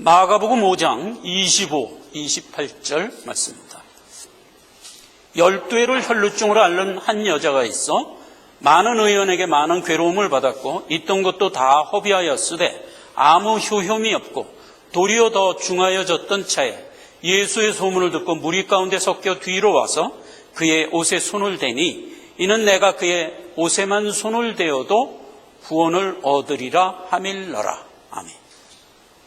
마가복음 5장 25, 28절 말씀입니다. 12회를 혈루증으로 앓는 한 여자가 있어 많은 의원에게 많은 괴로움을 받았고 있던 것도 다 허비하였으되 아무 효험이 없고 도리어 더 중하여졌던 차에 예수의 소문을 듣고 무리 가운데 섞여 뒤로 와서 그의 옷에 손을 대니 이는 내가 그의 옷에만 손을 대어도 구원을 얻으리라 하밀러라. 아멘.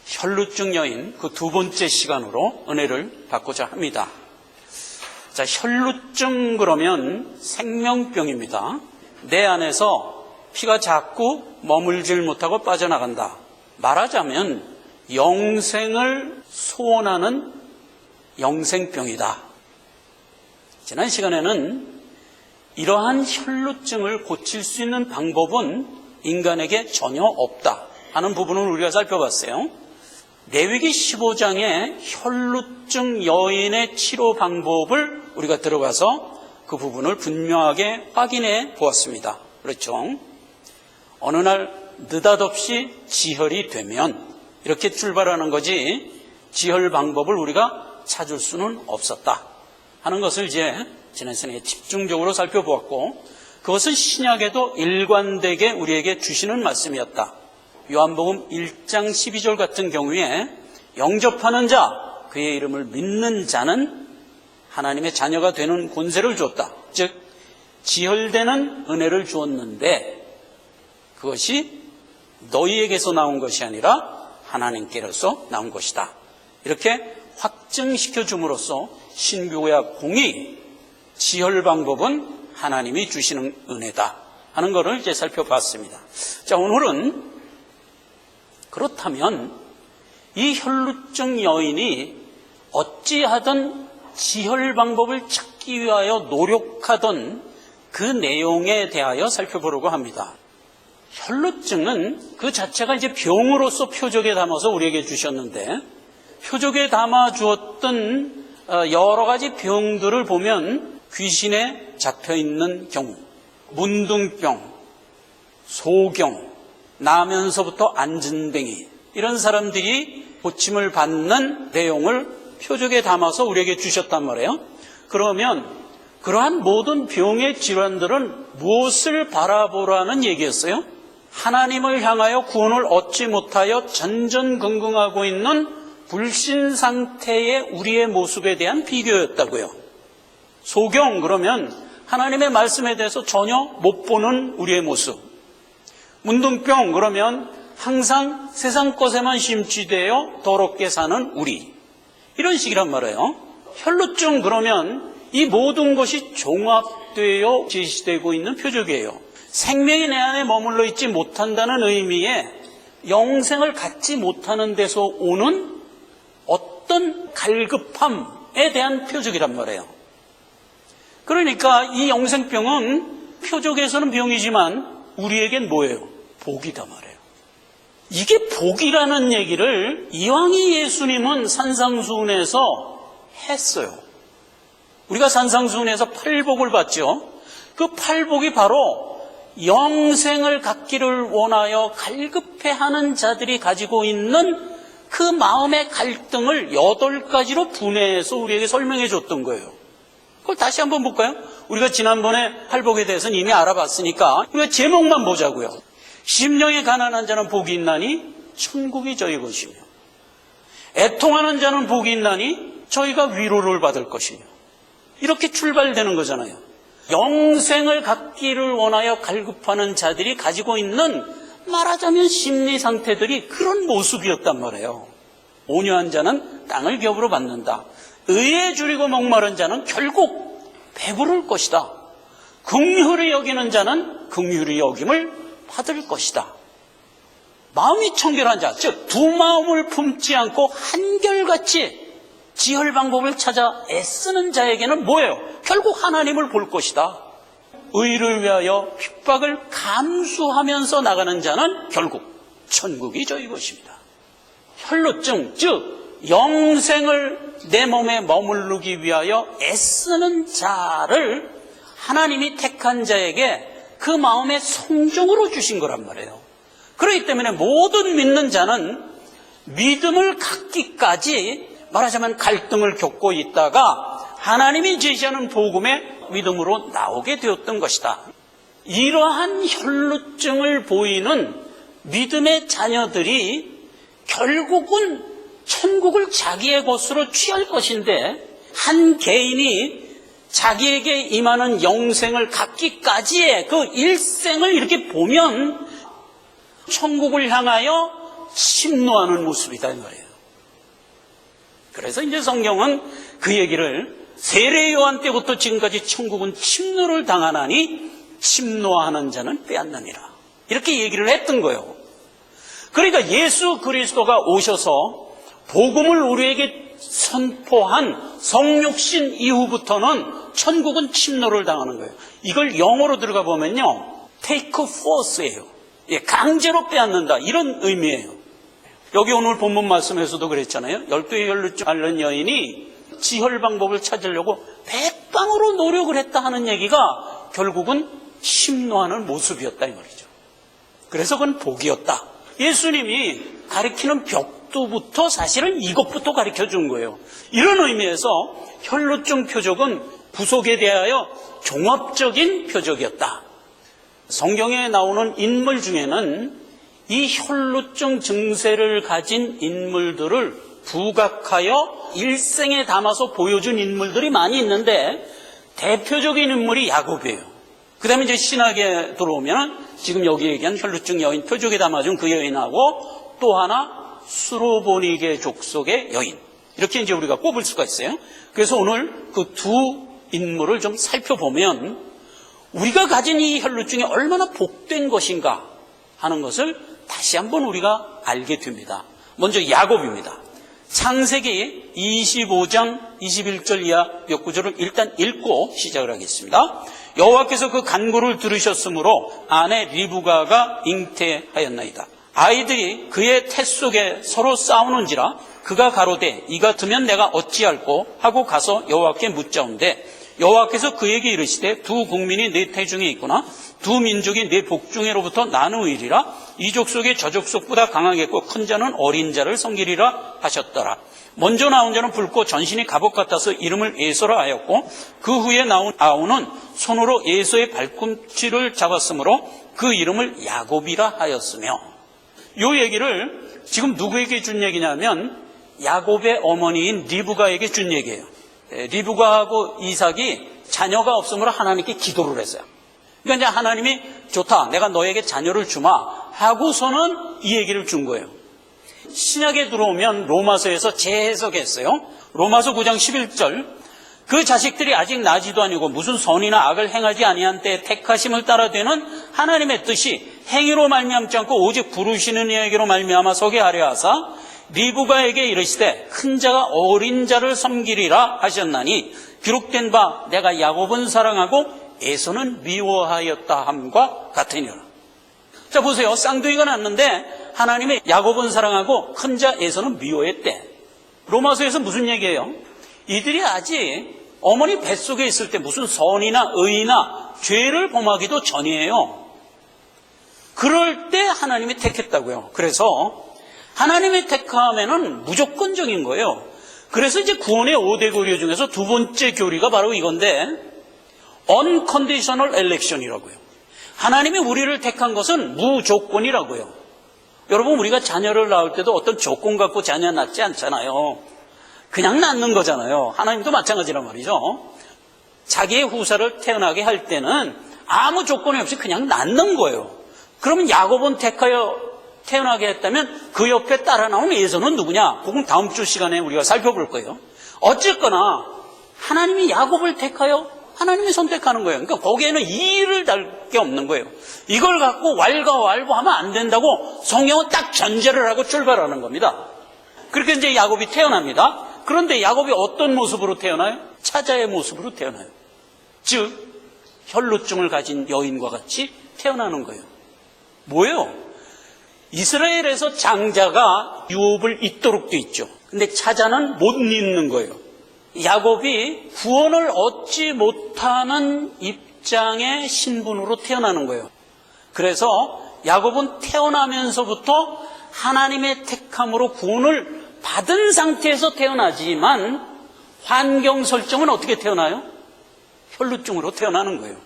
혈루증 여인 그 두 번째 시간으로 은혜를 받고자 합니다. 자, 혈루증 그러면 생명병입니다. 내 안에서 피가 자꾸 머물질 못하고 빠져나간다. 말하자면 영생을 소원하는 영생병이다. 지난 시간에는 이러한 혈루증을 고칠 수 있는 방법은 인간에게 전혀 없다 하는 부분을 우리가 살펴봤어요. 레위기 15장의 혈루증 여인의 치료 방법을 우리가 들어가서 그 부분을 분명하게 확인해 보았습니다. 그렇죠? 어느 날 느닷없이 지혈이 되면 이렇게 출발하는 거지 지혈 방법을 우리가 찾을 수는 없었다 하는 것을 이제 지난 시간에 집중적으로 살펴보았고, 그것은 신약에도 일관되게 우리에게 주시는 말씀이었다. 요한복음 1장 12절 같은 경우에 영접하는 자, 그의 이름을 믿는 자는 하나님의 자녀가 되는 권세를 줬다. 즉 지혈되는 은혜를 주었는데 그것이 너희에게서 나온 것이 아니라 하나님께로서 나온 것이다. 이렇게 확증시켜 줌으로써 신구약 공의 지혈 방법은 하나님이 주시는 은혜다 하는 것을 이제 살펴봤습니다. 자, 오늘은 그렇다면 이 혈루증 여인이 어찌하든 지혈 방법을 찾기 위하여 노력하던 그 내용에 대하여 살펴보려고 합니다. 혈루증은 그 자체가 이제 병으로서 표적에 담아서 우리에게 주셨는데, 표적에 담아 주었던 여러 가지 병들을 보면 귀신에 잡혀 있는 경우, 문둥병, 소경, 나면서부터 안진뱅이, 이런 사람들이 고침을 받는 내용을 표적에 담아서 우리에게 주셨단 말이에요. 그러면 그러한 모든 병의 질환들은 무엇을 바라보라는 얘기였어요? 하나님을 향하여 구원을 얻지 못하여 전전긍긍하고 있는 불신 상태의 우리의 모습에 대한 비교였다고요. 소경, 그러면 하나님의 말씀에 대해서 전혀 못 보는 우리의 모습. 문둥병, 그러면 항상 세상 것에만 심취되어 더럽게 사는 우리, 이런 식이란 말이에요. 혈루증, 그러면 이 모든 것이 종합되어 제시되고 있는 표적이에요. 생명이 내 안에 머물러 있지 못한다는 의미의 영생을 갖지 못하는 데서 오는 어떤 갈급함에 대한 표적이란 말이에요. 그러니까 이 영생병은 표적에서는 병이지만 우리에겐 뭐예요? 복이다 말이에요. 이게 복이라는 얘기를 이왕이 예수님은 산상수훈에서 했어요. 우리가 산상수훈에서 팔복을 봤죠. 그 팔복이 바로 영생을 갖기를 원하여 갈급해하는 자들이 가지고 있는 그 마음의 갈등을 8가지로 분해해서 우리에게 설명해 줬던 거예요. 그걸 다시 한번 볼까요? 우리가 지난번에 팔복에 대해서는 이미 알아봤으니까 우리가 제목만 보자고요. 심령이 가난한 자는 복이 있나니 천국이 저희 것이며, 애통하는 자는 복이 있나니 저희가 위로를 받을 것이며, 이렇게 출발되는 거잖아요. 영생을 갖기를 원하여 갈급하는 자들이 가지고 있는, 말하자면 심리 상태들이 그런 모습이었단 말이에요. 온유한 자는 땅을 겹으로 받는다. 의에 줄이고 목마른 자는 결국 배부를 것이다. 긍휼히 여기는 자는 긍휼히 여김을 받을 것이다. 마음이 청결한 자, 즉 두 마음을 품지 않고 한결같이 지혈 방법을 찾아 애쓰는 자에게는 뭐예요? 결국 하나님을 볼 것이다. 의를 위하여 핍박을 감수하면서 나가는 자는 결국 천국이 저희 것입니다. 혈루증, 즉 영생을 내 몸에 머무르기 위하여 애쓰는 자를 하나님이 택한 자에게 그 마음의 성종으로 주신 거란 말이에요. 그렇기 때문에 모든 믿는 자는 믿음을 갖기까지 말하자면 갈등을 겪고 있다가 하나님이 제시하는 복음의 믿음으로 나오게 되었던 것이다. 이러한 혈루증을 보이는 믿음의 자녀들이 결국은 천국을 자기의 것으로 취할 것인데, 한 개인이 자기에게 임하는 영생을 갖기까지의 그 일생을 이렇게 보면 천국을 향하여 침노하는 모습이다 이 말이에요. 그래서 이제 성경은 그 얘기를 세례 요한 때부터 지금까지 천국은 침노를 당하나니 침노하는 자는 빼앗느니라, 이렇게 얘기를 했던 거예요. 그러니까 예수 그리스도가 오셔서 복음을 우리에게 선포한 성육신 이후부터는 천국은 침노를 당하는 거예요. 이걸 영어로 들어가 보면요, take force예요. 강제로 빼앗는다, 이런 의미예요. 여기 오늘 본문 말씀에서도 그랬잖아요. 12의 혈루증 앓는 여인이 지혈 방법을 찾으려고 백방으로 노력을 했다 하는 얘기가 결국은 침노하는 모습이었다 이 말이죠. 그래서 그건 복이었다. 예수님이 가리키는 벽도부터 사실은 이것부터 가르쳐 준 거예요. 이런 의미에서 혈루증 표적은 부속에 대하여 종합적인 표적이었다. 성경에 나오는 인물 중에는 이 혈루증 증세를 가진 인물들을 부각하여 일생에 담아서 보여준 인물들이 많이 있는데, 대표적인 인물이 야곱이에요. 그 다음에 이제 신학에 들어오면 지금 여기 얘기한 혈루증 여인 표적에 담아준 그 여인하고 또 하나 수로보니게 족속의 여인, 이렇게 이제 우리가 꼽을 수가 있어요. 그래서 오늘 그 두 인물을 좀 살펴보면 우리가 가진 이 혈루증이 얼마나 복된 것인가 하는 것을 다시 한번 우리가 알게 됩니다. 먼저 야곱입니다. 창세기 25장 21절 이하 몇 구절을 일단 읽고 시작을 하겠습니다. 여호와께서 그 간구를 들으셨으므로 아내 리브가가 잉태하였나이다. 아이들이 그의 태 속에 서로 싸우는지라 그가 가로되 이 같으면 내가 어찌할꼬 하고 가서 여호와께 묻자온대, 여호와께서 그에게 이르시되 두 국민이 내 태중에 있구나. 두 민족이 내 복중에로부터 나누이리라. 이 족속이 저 족속보다 강하겠고 큰 자는 어린 자를 섬기리라 하셨더라. 먼저 나온 자는 붉고 전신이 갑옷 같아서 이름을 에서라 하였고, 그 후에 나온 아우는 손으로 에서의 발꿈치를 잡았으므로 그 이름을 야곱이라 하였으며. 이 얘기를 지금 누구에게 준 얘기냐면 야곱의 어머니인 리브가에게 준 얘기예요. 리브가하고 이삭이 자녀가 없으므로 하나님께 기도를 했어요. 그러니까 이제 하나님이 좋다, 내가 너에게 자녀를 주마 하고서는 이 얘기를 준 거예요. 신약에 들어오면 로마서에서 재해석했어요. 로마서 9장 11절, 그 자식들이 아직 나지도 아니고 무슨 선이나 악을 행하지 아니한 때에 택하심을 따라 되는 하나님의 뜻이 행위로 말미암지 않고 오직 부르시는 이에게로 말미암아 서게 하려 하사 리브가에게 이르시되 큰 자가 어린 자를 섬기리라 하셨나니 기록된 바 내가 야곱은 사랑하고 에서는 미워하였다 함과 같으니라. 자 보세요, 쌍둥이가 났는데 하나님이 야곱은 사랑하고 큰 자 에서는 미워했대. 로마서에서 무슨 얘기예요? 이들이 아직 어머니 뱃속에 있을 때 무슨 선이나 의나 죄를 범하기도 전이에요. 그럴 때 하나님이 택했다고요. 그래서 하나님의 택함에는 무조건적인 거예요. 그래서 이제 구원의 5대 교리 중에서 두 번째 교리가 바로 이건데, unconditional election이라고요. 하나님이 우리를 택한 것은 무조건이라고요. 여러분, 우리가 자녀를 낳을 때도 어떤 조건 갖고 자녀 낳지 않잖아요. 그냥 낳는 거잖아요. 하나님도 마찬가지란 말이죠. 자기의 후사를 태어나게 할 때는 아무 조건이 없이 그냥 낳는 거예요. 그러면 야곱은 택하여 태어나게 했다면 그 옆에 따라 나온 에서는 누구냐? 그건 다음 주 시간에 우리가 살펴볼 거예요. 어쨌거나 하나님이 야곱을 택하여 하나님이 선택하는 거예요. 그러니까 거기에는 이의를 달 게 없는 거예요. 이걸 갖고 왈가왈부하면 안 된다고 성경은 딱 전제를 하고 출발하는 겁니다. 그렇게 이제 야곱이 태어납니다. 그런데 야곱이 어떤 모습으로 태어나요? 차자의 모습으로 태어나요. 즉 혈루증을 가진 여인과 같이 태어나는 거예요. 뭐예요? 이스라엘에서 장자가 유업을 잇도록 돼 있죠. 근데 차자는 못 잇는 거예요. 야곱이 구원을 얻지 못하는 입장의 신분으로 태어나는 거예요. 그래서 야곱은 태어나면서부터 하나님의 택함으로 구원을 받은 상태에서 태어나지만 환경 설정은 어떻게 태어나요? 혈루증으로 태어나는 거예요.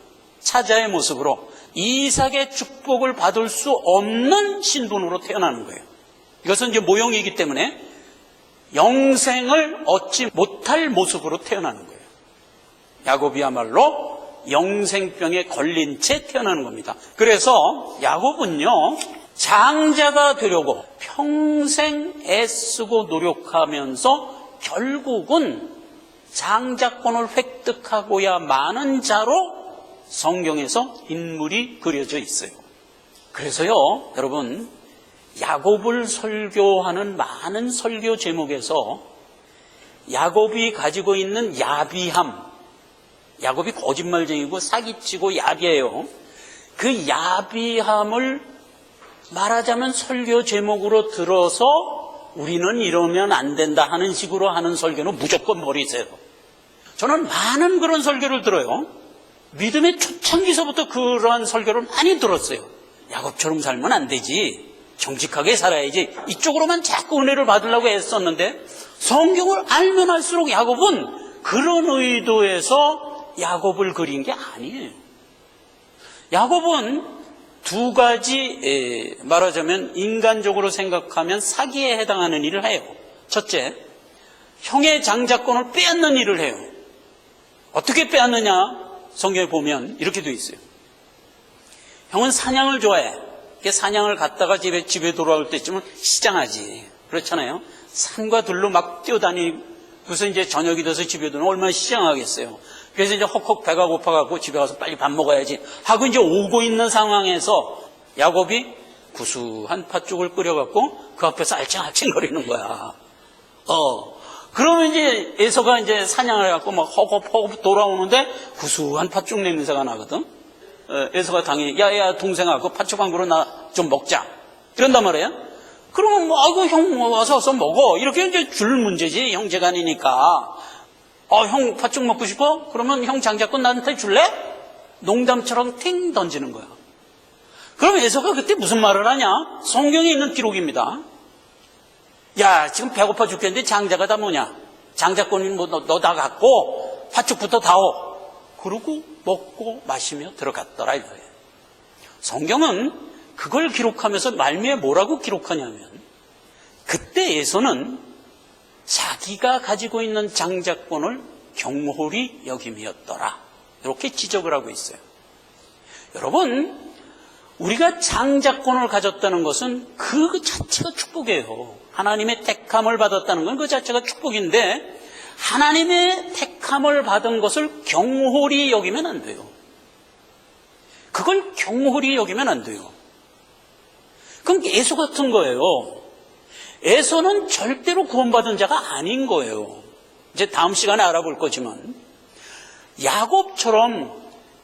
사자의 모습으로 이삭의 축복을 받을 수 없는 신분으로 태어나는 거예요. 이것은 이제 모형이기 때문에 영생을 얻지 못할 모습으로 태어나는 거예요. 야곱이야말로 영생병에 걸린 채 태어나는 겁니다. 그래서 야곱은요, 장자가 되려고 평생 애쓰고 노력하면서 결국은 장자권을 획득하고야 마는 자로 성경에서 인물이 그려져 있어요. 그래서요, 여러분, 야곱을 설교하는 많은 설교 제목에서 야곱이 가지고 있는 야비함, 야곱이 거짓말쟁이고 사기치고 야비해요. 그 야비함을 말하자면 설교 제목으로 들어서 우리는 이러면 안 된다 하는 식으로 하는 설교는 무조건 버리세요. 저는 많은 그런 설교를 들어요. 믿음의 초창기서부터 그러한 설교를 많이 들었어요. 야곱처럼 살면 안 되지, 정직하게 살아야지, 이쪽으로만 자꾸 은혜를 받으려고 애썼는데 성경을 알면 알수록 야곱은 그런 의도에서 야곱을 그린 게 아니에요. 야곱은 두 가지, 말하자면 인간적으로 생각하면 사기에 해당하는 일을 해요. 첫째, 형의 장자권을 빼앗는 일을 해요. 어떻게 빼앗느냐? 성경에 보면 이렇게 돼 있어요. 형은 사냥을 좋아해. 사냥을 갔다가 집에 돌아올 때쯤은 시장하지. 그렇잖아요. 산과 들로 막 뛰어다니고서 이제 저녁이 돼서 집에 들어오면 얼마나 시장하겠어요. 그래서 이제 헉헉 배가 고파갖고 집에 가서 빨리 밥 먹어야지 하고 이제 오고 있는 상황에서 야곱이 구수한 팥죽을 끓여갖고 그 앞에서 알짱알짱거리는 거야. 그러면 이제 에서가 이제 사냥을 해갖고 막 허겁허겁 돌아오는데 구수한 팥죽 냄새가 나거든. 에서가 당연히 야야 동생아 그 팥죽 한 그릇 나 좀 먹자 이런단 말이야. 그러면 뭐 아이고 형 와서 먹어 이렇게 이제 줄 문제지, 형제간이니까. 형 팥죽 먹고 싶어? 그러면 형 장자권 나한테 줄래? 농담처럼 팅 던지는 거야. 그럼 에서가 그때 무슨 말을 하냐? 성경에 있는 기록입니다. 야, 지금 배고파 죽겠는데 장자가 다 뭐냐? 장자권이 뭐 너 다 갖고 팥죽부터 다오. 그러고 먹고 마시며 들어갔더라 이거예요. 성경은 그걸 기록하면서 말미에 뭐라고 기록하냐면, 그때 에서는 자기가 가지고 있는 장자권을 경홀히 여김이었더라, 이렇게 지적을 하고 있어요. 여러분, 우리가 장자권을 가졌다는 것은 그 자체가 축복이에요. 하나님의 택함을 받았다는 건 그 자체가 축복인데, 하나님의 택함을 받은 것을 경홀히 여기면 안 돼요. 그걸 경홀히 여기면 안 돼요. 그럼 에서 같은 거예요. 에서는 절대로 구원받은 자가 아닌 거예요. 이제 다음 시간에 알아볼 거지만, 야곱처럼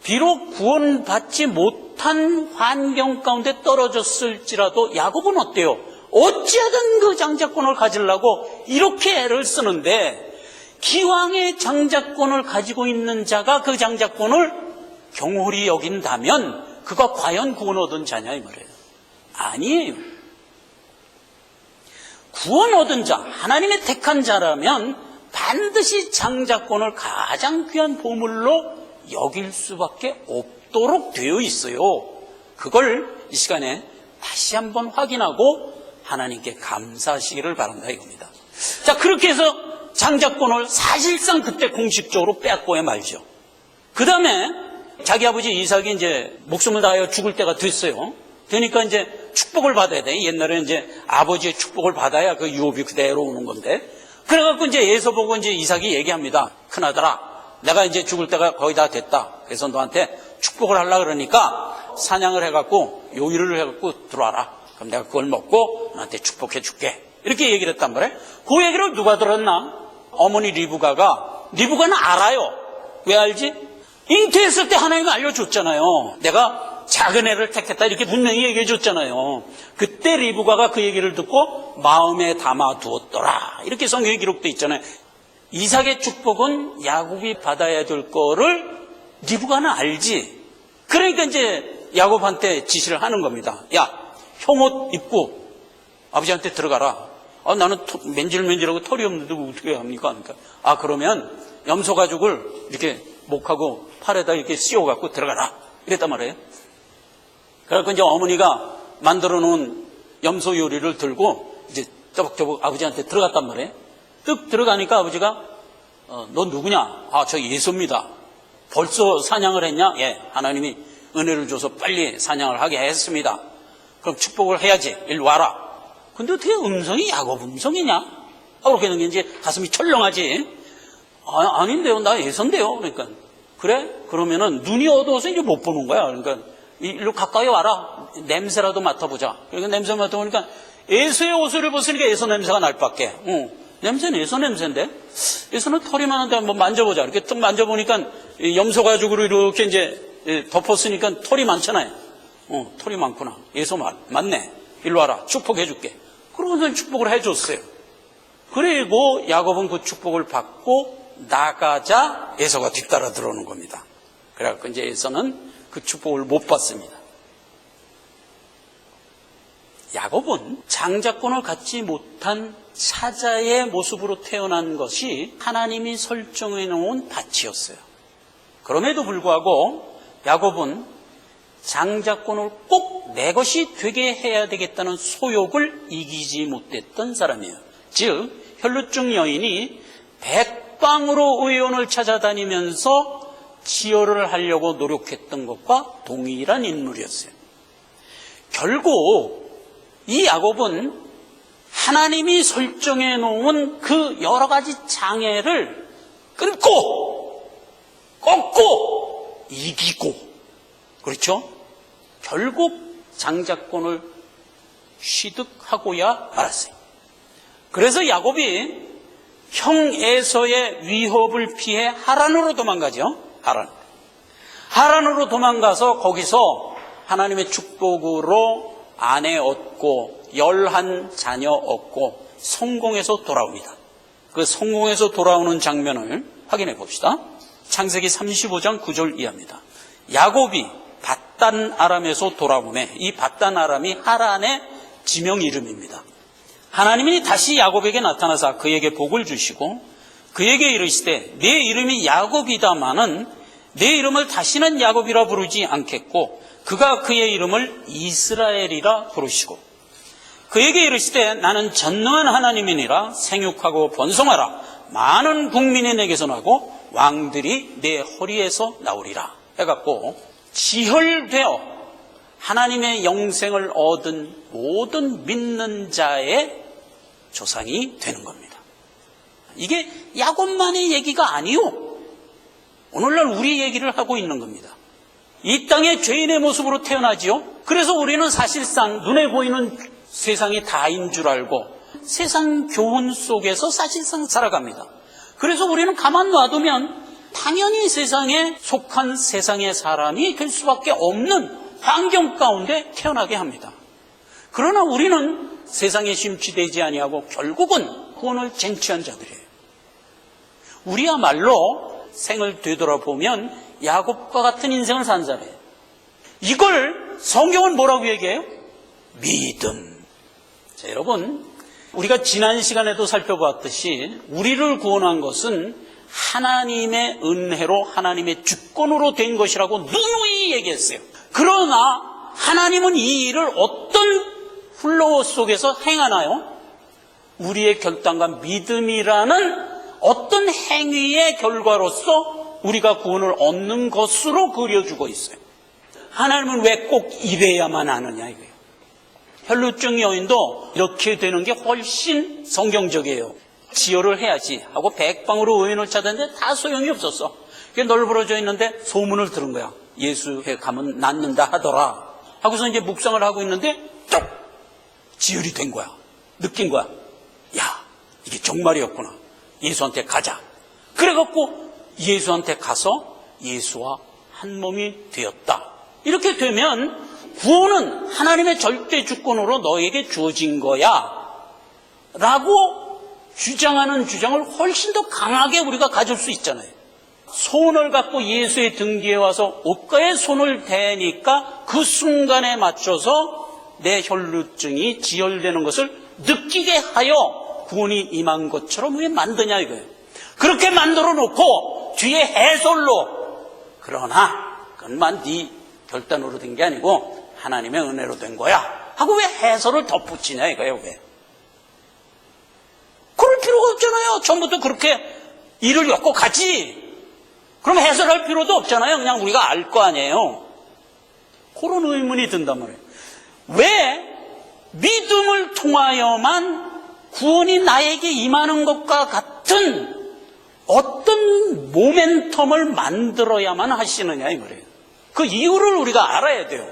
비록 구원받지 못한 환경 가운데 떨어졌을지라도 야곱은 어때요? 어찌하든 그 장자권을 가지려고 이렇게 애를 쓰는데, 기왕의 장자권을 가지고 있는 자가 그 장자권을 경홀히 여긴다면 그가 과연 구원 얻은 자냐 이 말이에요. 아니에요. 구원 얻은 자, 하나님의 택한 자라면 반드시 장자권을 가장 귀한 보물로 여길 수밖에 없도록 되어 있어요. 그걸 이 시간에 다시 한번 확인하고 하나님께 감사하시기를 바란다 이겁니다. 자, 그렇게 해서 장자권을 사실상 그때 공식적으로 빼앗고야 말죠. 그 다음에 자기 아버지 이삭이 이제 목숨을 다하여 죽을 때가 됐어요. 되니까 이제 축복을 받아야 돼. 옛날에는 이제 아버지의 축복을 받아야 그 유업이 그대로 오는 건데. 그래갖고 이제 에서 보고 이제 이삭이 얘기합니다. 큰아들아, 내가 이제 죽을 때가 거의 다 됐다. 그래서 너한테 축복을 하려고 그러니까 사냥을 해갖고 요리를 해갖고 들어와라. 그럼 내가 그걸 먹고 너한테 축복해 줄게. 이렇게 얘기를 했단 말이에요. 그 얘기를 누가 들었나? 어머니 리브가는 알아요. 왜 알지? 잉태했을 때 하나님이 알려줬잖아요. 내가 작은 애를 택했다 이렇게 분명히 얘기해 줬잖아요. 그때 리브가가 그 얘기를 듣고 마음에 담아 두었더라, 이렇게 성경에 기록되어 있잖아요. 이삭의 축복은 야곱이 받아야 될 거를 리브가는 알지. 그러니까 이제 야곱한테 지시를 하는 겁니다. 야, 형 옷 입고 아버지한테 들어가라. 나는 맨질맨질하고 털이 없는데 어떻게 합니까? 그러니까 그러면 염소 가죽을 이렇게 목하고 팔에다 이렇게 씌워갖고 들어가라. 이랬단 말이에요. 그래서 이제 어머니가 만들어 놓은 염소 요리를 들고 이제 쪼박쪼박 아버지한테 들어갔단 말이에요. 뚝 들어가니까 아버지가 너 누구냐? 저 예수입니다. 벌써 사냥을 했냐? 예, 하나님이 은혜를 줘서 빨리 사냥을 하게 했습니다. 그럼 축복을 해야지. 일로 와라. 근데 어떻게 음성이 야곱 음성이냐? 그렇게 되는 게 이제 가슴이 철렁하지. 아닌데요. 나 예선데요. 그러니까 그래? 그러면은 눈이 어두워서 이제 못 보는 거야. 그러니까 일로 가까이 와라. 냄새라도 맡아보자. 그러니까 냄새 맡아보니까 에서의 옷을 벗으니까 에서 냄새가 날 밖에. 냄새는 에서 냄새인데? 에서는 털이 많은데 한번 만져보자. 이렇게 딱 만져보니까 염소 가죽으로 이렇게 이제 덮었으니까 털이 많잖아요. 털이 많구나. 에서 맞네. 일로 와라. 축복해줄게. 그러고서 축복을 해줬어요. 그리고 야곱은 그 축복을 받고 나가자 에서가 뒤따라 들어오는 겁니다. 그래갖고 이제 에서는 그 축복을 못 받습니다. 야곱은 장자권을 갖지 못한 사자의 모습으로 태어난 것이 하나님이 설정해 놓은 밭이었어요. 그럼에도 불구하고 야곱은 장자권을 꼭 내 것이 되게 해야 되겠다는 소욕을 이기지 못했던 사람이에요. 즉 혈루증 여인이 백방으로 의원을 찾아다니면서 치열을 하려고 노력했던 것과 동일한 인물이었어요. 결국 이 야곱은 하나님이 설정해 놓은 그 여러 가지 장애를 끊고 꺾고 이기고, 그렇죠? 결국 장자권을 취득하고야 말았어요. 그래서 야곱이 형 에서의 위협을 피해 하란으로 도망가죠. 하란으로 도망가서 거기서 하나님의 축복으로 아내 얻고 11 자녀 얻고 성공해서 돌아옵니다. 그 성공해서 돌아오는 장면을 확인해 봅시다. 창세기 35장 9절 이하입니다. 야곱이 밧단 아람에서 돌아오매, 이 밧단 아람이 하란의 지명 이름입니다. 하나님이 다시 야곱에게 나타나사 그에게 복을 주시고 그에게 이르시되 내 이름이 야곱이다마는 내 이름을 다시는 야곱이라 부르지 않겠고 그가 그의 이름을 이스라엘이라 부르시고 그에게 이르시되 나는 전능한 하나님이니라 생육하고 번성하라 많은 국민이 내게서 나고 왕들이 내 허리에서 나오리라 해갖고 지혈되어 하나님의 영생을 얻은 모든 믿는 자의 조상이 되는 겁니다. 이게 야곱만의 얘기가 아니요, 오늘날 우리 얘기를 하고 있는 겁니다. 이 땅에 죄인의 모습으로 태어나지요. 그래서 우리는 사실상 눈에 보이는 세상이 다인 줄 알고 세상 교훈 속에서 사실상 살아갑니다. 그래서 우리는 가만 놔두면 당연히 세상에 속한 세상의 사람이 될 수밖에 없는 환경 가운데 태어나게 합니다. 그러나 우리는 세상에 심취되지 아니하고 결국은 구원을 쟁취한 자들이에요. 우리야말로 생을 되돌아보면 야곱과 같은 인생을 산 자예요. 이걸 성경은 뭐라고 얘기해요? 믿음. 자, 여러분, 우리가 지난 시간에도 살펴봤듯이 우리를 구원한 것은 하나님의 은혜로 하나님의 주권으로 된 것이라고 누누이 얘기했어요. 그러나 하나님은 이 일을 어떤 플로우 속에서 행하나요? 우리의 결단과 믿음이라는 어떤 행위의 결과로서 우리가 구원을 얻는 것으로 그려주고 있어요. 하나님은 왜 꼭 이래야만 하느냐 이거예요. 혈루증 여인도 이렇게 되는 게 훨씬 성경적이에요. 지혈을 해야지 하고 백방으로 의인을 찾았는데 다 소용이 없었어. 그게 널브러져 있는데 소문을 들은 거야. 예수에 가면 낫는다 하더라 하고서 이제 묵상을 하고 있는데 뚝! 지혈이 된 거야. 느낀 거야. 야, 이게 정말이었구나. 예수한테 가자. 그래갖고 예수한테 가서 예수와 한 몸이 되었다. 이렇게 되면 구원은 하나님의 절대 주권으로 너에게 주어진 거야 라고 주장하는 주장을 훨씬 더 강하게 우리가 가질 수 있잖아요. 손을 갖고 예수의 등 뒤에 와서 옷가에 손을 대니까 그 순간에 맞춰서 내 혈루증이 지혈되는 것을 느끼게 하여 구원이 임한 것처럼 왜 만드냐 이거예요. 그렇게 만들어 놓고 뒤에 해설로 그러나 그것만 네 결단으로 된 게 아니고 하나님의 은혜로 된 거야 하고 왜 해설을 덧붙이냐 이거예요. 왜? 그럴 필요가 없잖아요. 처음부터 그렇게 일을 엮고 가지. 그럼 해설할 필요도 없잖아요. 그냥 우리가 알 거 아니에요. 그런 의문이 든단 말이에요. 왜 믿음을 통하여만 구원이 나에게 임하는 것과 같은 어떤 모멘텀을 만들어야만 하시느냐 이 말이에요. 그 이유를 우리가 알아야 돼요.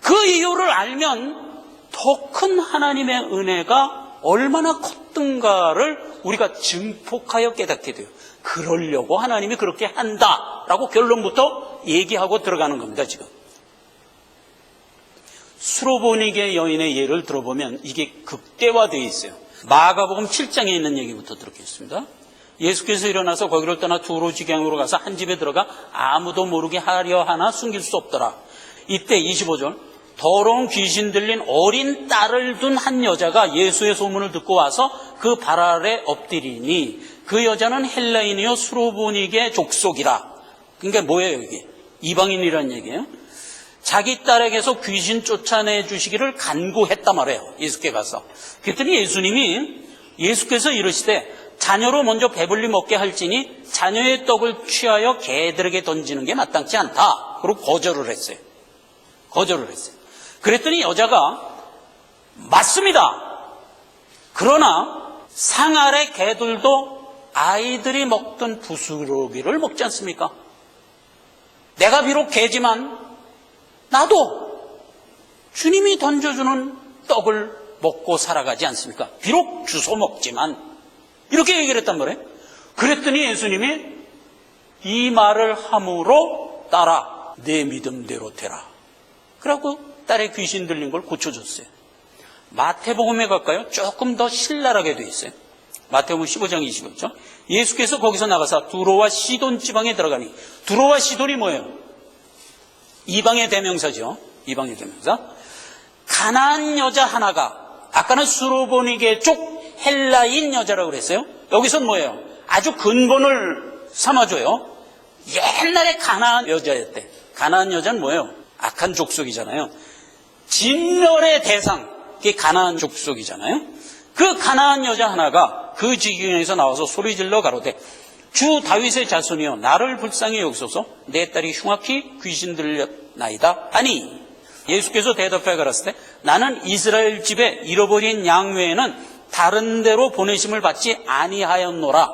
그 이유를 알면 더 큰 하나님의 은혜가 얼마나 컸던가를 우리가 증폭하여 깨닫게 돼요. 그러려고 하나님이 그렇게 한다라고 결론부터 얘기하고 들어가는 겁니다. 지금 수로보니게 여인의 예를 들어보면 이게 극대화되어 있어요. 마가복음 7장에 있는 얘기부터 들었겠습니다. 예수께서 일어나서 거기를 떠나 두로 지경으로 가서 한 집에 들어가 아무도 모르게 하려 하나 숨길 수 없더라. 이때 25절 더러운 귀신 들린 어린 딸을 둔 한 여자가 예수의 소문을 듣고 와서 그 발 아래 엎드리니 그 여자는 헬라인이요 수로보니게 족속이라. 그러니까 뭐예요 이게? 이방인이라는 얘기예요. 자기 딸에게서 귀신 쫓아내 주시기를 간구했단 말이에요. 예수께 가서. 그랬더니 예수께서 이르시되 자녀로 먼저 배불리 먹게 할지니 자녀의 떡을 취하여 개들에게 던지는 게 마땅치 않다. 그리고 거절을 했어요. 그랬더니 여자가 맞습니다. 그러나 상 아래 개들도 아이들이 먹던 부스러기를 먹지 않습니까? 내가 비록 개지만 나도 주님이 던져주는 떡을 먹고 살아가지 않습니까? 비록 주워 먹지만 이렇게 얘기를 했단 말이에요. 그랬더니 예수님이 이 말을 함으로 딸아 내 믿음대로 되라. 그래갖고 딸의 귀신 들린 걸 고쳐줬어요. 마태복음에 갈까요? 조금 더 신랄하게 돼 있어요. 마태복음 15장 25절. 예수께서 거기서 나가서 두로와 시돈 지방에 들어가니 두로와 시돈이 뭐예요? 이방의 대명사죠. 이방의 대명사. 가나안 여자 하나가 아까는 수로보니게 쪽 헬라인 여자라고 그랬어요. 여기서는 뭐예요? 아주 근본을 삼아줘요. 옛날에 가나안 여자였대. 가나안 여자는 뭐예요? 악한 족속이잖아요. 진멸의 대상, 그게 가나안 족속이잖아요. 그 가나안 여자 하나가 그 지경에서 나와서 소리질러 가로되 주 다윗의 자손이여 나를 불쌍히 여기소서 내 딸이 흉악히 귀신 들렸나이다. 아니 예수께서 대답하여 가라사대 나는 이스라엘 집에 잃어버린 양 외에는 다른 데로 보내심을 받지 아니하였노라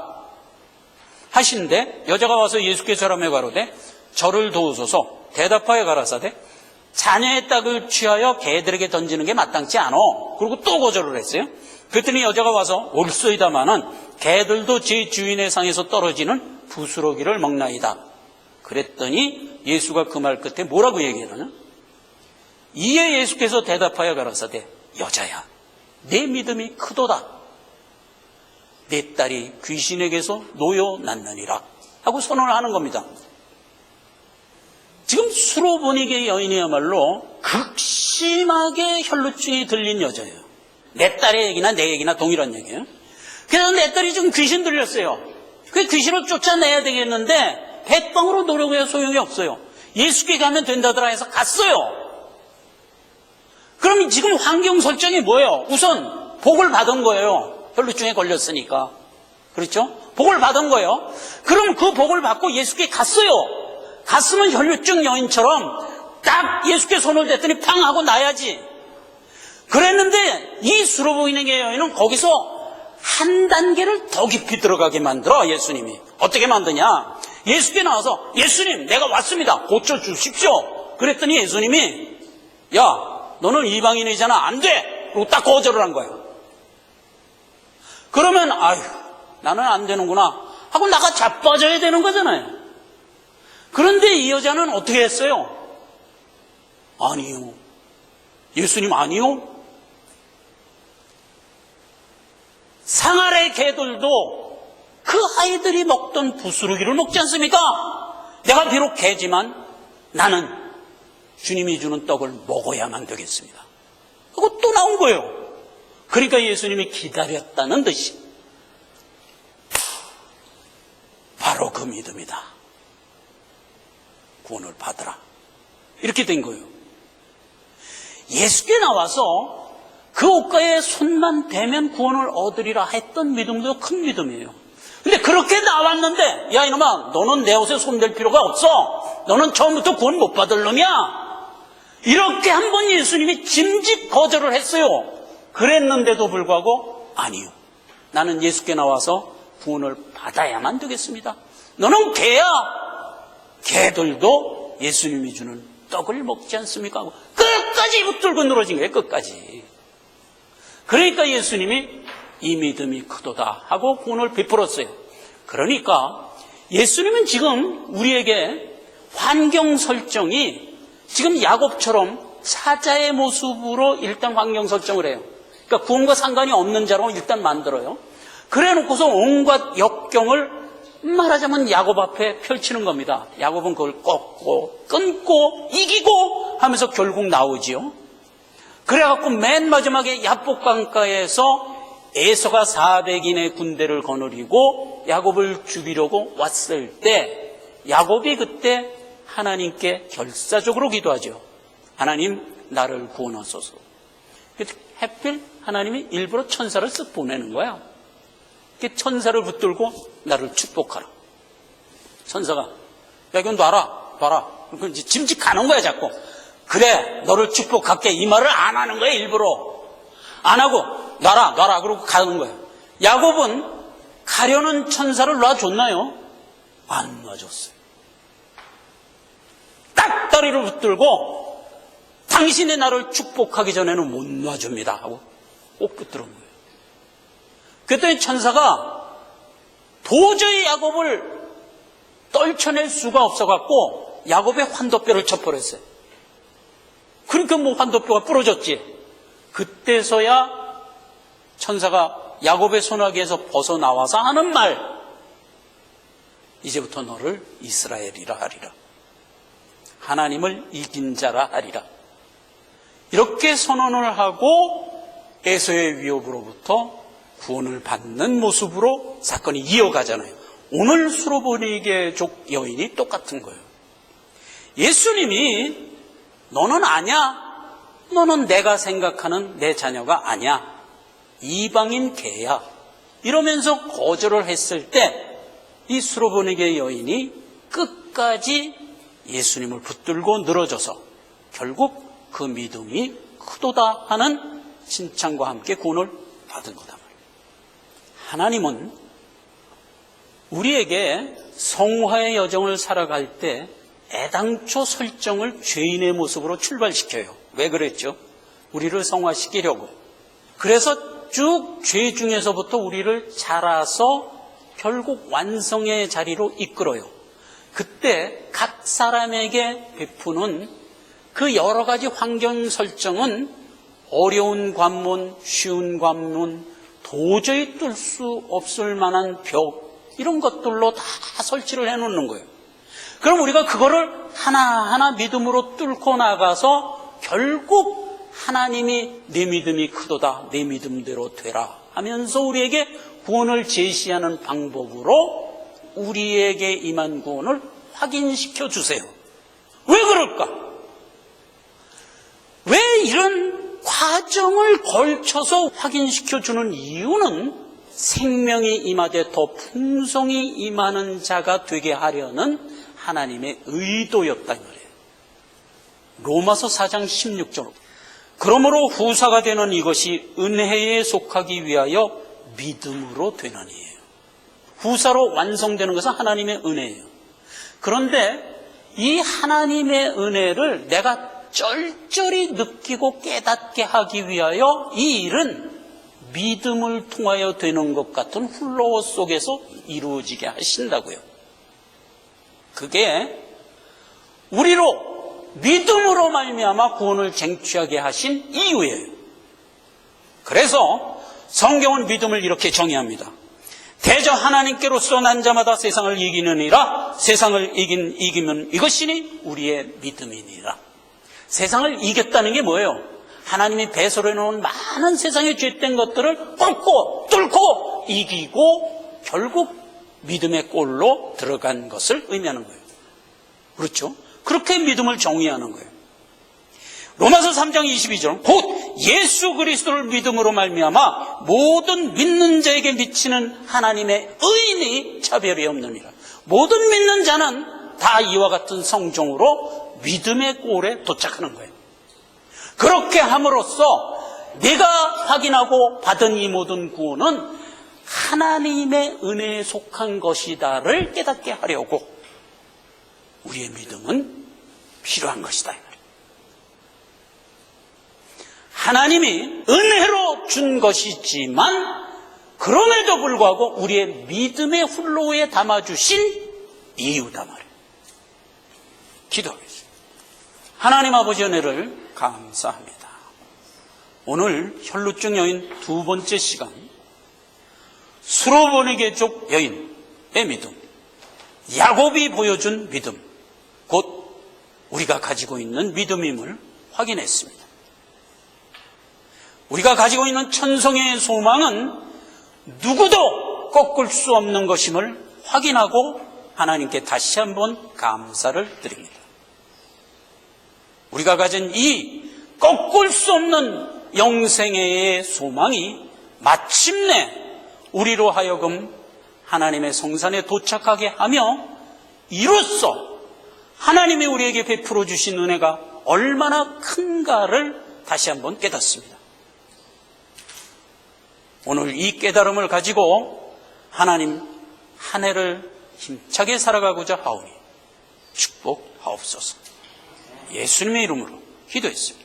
하신데 여자가 와서 예수께 절하며 가로되 저를 도우소서. 대답하여 가라사대 자녀의 떡을 취하여 개들에게 던지는 게 마땅치 않어. 그리고 또 거절을 했어요. 그랬더니 여자가 와서 옳소이다마는 개들도 제 주인의 상에서 떨어지는 부스러기를 먹나이다. 그랬더니 예수가 그 말 끝에 뭐라고 얘기하느냐? 이에 예수께서 대답하여 가라사대 여자야 내 믿음이 크도다. 내 딸이 귀신에게서 놓여 났느니라 하고 선언을 하는 겁니다. 지금 수로보니게 여인이야말로 극심하게 혈루증이 들린 여자예요. 내 딸의 얘기나 내 얘기나 동일한 얘기예요. 그래서 내 딸이 지금 귀신 들렸어요. 그 귀신을 쫓아내야 되겠는데 백방으로 노력해야 소용이 없어요. 예수께 가면 된다더라 해서 갔어요. 그럼 지금 환경 설정이 뭐예요? 우선 복을 받은 거예요. 혈루증에 걸렸으니까. 그렇죠? 복을 받은 거예요. 그럼 그 복을 받고 예수께 갔어요. 갔으면 혈루증 여인처럼 딱 예수께 손을 댔더니 팡 하고 나야지. 그랬는데 이 수로보니게 여인은 거기서 한 단계를 더 깊이 들어가게 만들어. 예수님이 어떻게 만드냐? 예수께 나와서 예수님 내가 왔습니다. 고쳐주십시오. 그랬더니 예수님이 야 너는 이방인이잖아. 안 돼. 그리고 딱 거절을 한 거예요. 그러면 아휴 나는 안 되는구나 하고 나가 자빠져야 되는 거잖아요. 그런데 이 여자는 어떻게 했어요? 아니요. 예수님 아니요. 상 아래 개들도 그 아이들이 먹던 부스러기를 먹지 않습니까? 내가 비록 개지만 나는 주님이 주는 떡을 먹어야만 되겠습니다. 그리고 또 나온 거예요. 그러니까 예수님이 기다렸다는 듯이 바로 그 믿음이다. 구원을 받으라. 이렇게 된 거예요. 예수께 나와서 그 옷가에 손만 대면 구원을 얻으리라 했던 믿음도 큰 믿음이에요. 근데 그렇게 나왔는데, 야 이놈아, 너는 내 옷에 손댈 필요가 없어. 너는 처음부터 구원 못 받을 놈이야. 이렇게 한번 예수님이 짐짓 거절을 했어요. 그랬는데도 불구하고 아니요, 나는 예수께 나와서 구원을 받아야만 되겠습니다. 너는 개야. 개들도 예수님이 주는 떡을 먹지 않습니까? 하고 끝까지 붙들고 늘어진 거예요. 끝까지. 그러니까 예수님이 이 믿음이 크도다 하고 구원을 베풀었어요. 그러니까 예수님은 지금 우리에게 환경 설정이 지금 야곱처럼 사자의 모습으로 일단 환경 설정을 해요. 그러니까 구원과 상관이 없는 자로 일단 만들어요. 그래 놓고서 온갖 역경을 말하자면 야곱 앞에 펼치는 겁니다. 야곱은 그걸 꺾고 끊고 이기고 하면서 결국 나오지요. 그래갖고 맨 마지막에 야복강가에서 에서가 400인의 군대를 거느리고 야곱을 죽이려고 왔을 때 야곱이 그때 하나님께 결사적으로 기도하죠. 하나님, 나를 구원하소서. 하필 하나님이 일부러 천사를 쓱 보내는 거야. 천사를 붙들고 나를 축복하라. 천사가, 야 이건 놔라. 그럼 이제 짐짓 가는 거야 자꾸. 그래, 너를 축복할게. 이 말을 안 하는 거야 일부러. 안 하고 놔라 그러고 가는 거야. 야곱은 가려는 천사를 놔줬나요? 안 놔줬어요. 딱 다리를 붙들고 당신이 나를 축복하기 전에는 못 놔줍니다 하고 꼭 붙들은 거예요. 그랬더니 천사가 도저히 야곱을 떨쳐낼 수가 없어갖고 야곱의 환도뼈를 쳐버렸어요. 그러니까 뭐 환도뼈가 부러졌지. 그때서야 천사가 야곱의 손아귀에서 벗어나와서 하는 말, 이제부터 너를 이스라엘이라 하리라. 하나님을 이긴 자라 하리라. 이렇게 선언을 하고 에서의 위협으로부터 구원을 받는 모습으로 사건이 이어가잖아요. 오늘 수로보니게족 여인이 똑같은 거예요. 예수님이 너는 아냐? 너는 내가 생각하는 내 자녀가 아니야. 이방인 개야. 이러면서 거절을 했을 때 이 수로보니게 여인이 끝까지 예수님을 붙들고 늘어져서 결국 그 믿음이 크도다 하는 칭찬과 함께 구원을 받은 거다. 하나님은 우리에게 성화의 여정을 살아갈 때 애당초 설정을 죄인의 모습으로 출발시켜요. 왜 그랬죠? 우리를 성화시키려고. 그래서 쭉 죄 중에서부터 우리를 자라서 결국 완성의 자리로 이끌어요. 그때 각 사람에게 베푸는 그 여러 가지 환경 설정은 어려운 관문, 쉬운 관문, 도저히 뚫을 수 없을 만한 벽, 이런 것들로 다 설치를 해놓는 거예요. 그럼 우리가 그거를 하나하나 믿음으로 뚫고 나가서 결국 하나님이 내 믿음이 크도다, 내 믿음대로 되라 하면서 우리에게 구원을 제시하는 방법으로 우리에게 임한 구원을 확인시켜 주세요. 왜 그럴까? 왜 이런 과정을 걸쳐서 확인시켜 주는 이유는 생명이 임하되 더 풍성히 임하는 자가 되게 하려는 하나님의 의도였다 이 말이에요. 로마서 4장 16절. 그러므로 후사가 되는 이것이 은혜에 속하기 위하여 믿음으로 되나니에요. 후사로 완성되는 것은 하나님의 은혜예요. 그런데 이 하나님의 은혜를 내가 쩔쩔이 느끼고 깨닫게 하기 위하여 이 일은 믿음을 통하여 되는 것 같은 플로우 속에서 이루어지게 하신다고요. 그게 우리로 믿음으로 말미암아 구원을 쟁취하게 하신 이유예요. 그래서 성경은 믿음을 이렇게 정의합니다. 대저 하나님께로서 난 자마다 세상을 이기느니라. 세상을 이기면 이것이니 우리의 믿음이니라. 세상을 이겼다는 게 뭐예요? 하나님이 배설해 놓은 많은 세상의 죄된 것들을 꺾고 뚫고 이기고 결국 믿음의 골로 들어간 것을 의미하는 거예요. 그렇죠? 그렇게 믿음을 정의하는 거예요. 로마서 3장 22절 곧 예수 그리스도를 믿음으로 말미암아 모든 믿는 자에게 미치는 하나님의 의인이 차별이 없느니라. 모든 믿는 자는 다 이와 같은 성종으로 믿음의 골에 도착하는 거예요. 그렇게 함으로써 내가 확인하고 받은 이 모든 구원은 하나님의 은혜에 속한 것이다를 깨닫게 하려고 우리의 믿음은 필요한 것이다. 하나님이 은혜로 준 것이지만 그럼에도 불구하고 우리의 믿음의 훌로에 담아주신 이유다 말이에요. 기도하겠습니다. 하나님 아버지 은혜를 감사합니다. 오늘 혈루증 여인 두 번째 시간, 수로보내개족 여인의 믿음, 야곱이 보여준 믿음, 곧 우리가 가지고 있는 믿음임을 확인했습니다. 우리가 가지고 있는 천성의 소망은 누구도 꺾을 수 없는 것임을 확인하고 하나님께 다시 한번 감사를 드립니다. 우리가 가진 이 꺾을 수 없는 영생의 소망이 마침내 우리로 하여금 하나님의 성산에 도착하게 하며 이로써 하나님이 우리에게 베풀어 주신 은혜가 얼마나 큰가를 다시 한번 깨닫습니다. 오늘 이 깨달음을 가지고 하나님 한 해를 힘차게 살아가고자 하오니 축복하옵소서. 예수님의 이름으로 기도했습니다.